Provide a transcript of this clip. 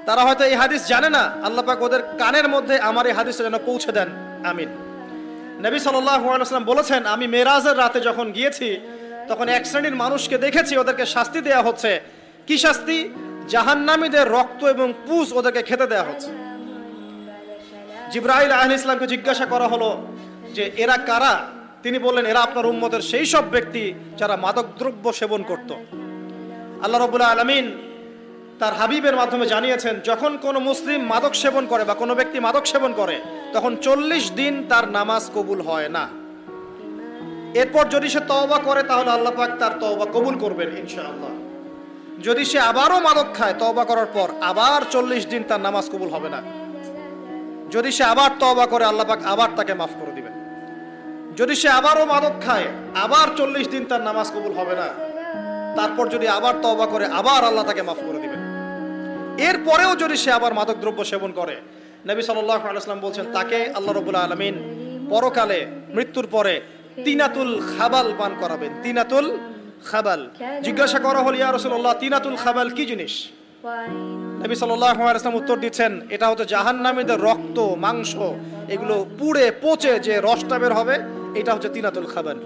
তারা হয়তো এই হাদিস জানে না, আল্লাহ পাক ওদের কানের মধ্যে আমার এই হাদিসটা যেন পৌঁছে দেন, আমিন। নবী সাল্লাল্লাহু আলাইহি ওয়াসাল্লাম বলেছেন, আমি মেরাজের রাতে যখন গিয়েছি তখন এক শ্রেণীর মানুষকে দেখেছি, ওদেরকে শাস্তি দেয়া হচ্ছে। কি শাস্তি? জাহান্নামীদের রক্ত এবং পুঁজ ওদেরকে খেতে দেয়া হচ্ছে। জিবরাইল আলাইহিস সালামকে জিজ্ঞাসা করা হলো যে এরা কারা? তিনি বললেন, এরা আপনার উম্মতের সেই সব ব্যক্তি যারা মাদকদ্রব্য সেবন করত। আল্লাহ রাব্বুল আলামিন তার হাবিবের মাধ্যমে জানিয়েছেন, যখন কোনো মুসলিম মাদক সেবন করে বা কোনো ব্যক্তি মাদক সেবন করে তখন 40 দিন তার নামাজ কবুল হয় না। এরপর যদি সে তওবা করে তাহলে আল্লাহ পাক তার তওবা কবুল করবেন ইনশাআল্লাহ। যদি সে আবারও মাদক খায় তওবা করার পর, আবার 40 দিন তার নামাজ কবুল হবে না। যদি সে আবার তওবা করে আল্লাহ পাক আবার তাকে মাফ করে দিবেন। যদি সে আবারও মাদক খায় আবার 40 দিন তার নামাজ কবুল হবে না। তারপর যদি আবার তওবা করে আবার আল্লাহ তাকে মাফ করে দিবেন। এরপরেও যদি সে আবার মাদকদ্রব্য সেবন করে, নবী সাল্লাল্লাহু আলাইহি ওয়াসাল্লাম বলছেন তাকে আল্লাহ রাব্বুল আলামিন পরকালে মৃত্যুর পরে তিনাতুল খাবাল পান করাবেন। তিনাতুল খাবাল। জিজ্ঞাসা করা হলো, ইয়া রাসূলুল্লাহ, তিনাতুল খাবাল কি জিনিস? নবী সাল্লাল্লাহু আলাইহি ওয়াসাল্লাম উত্তর দিচ্ছেন, এটা হচ্ছে জাহান্নামীদের রক্ত, মাংস, এগুলো পুড়ে পচে যে রসটা বের হবে, এটা হচ্ছে তিনাতুল খাবাল।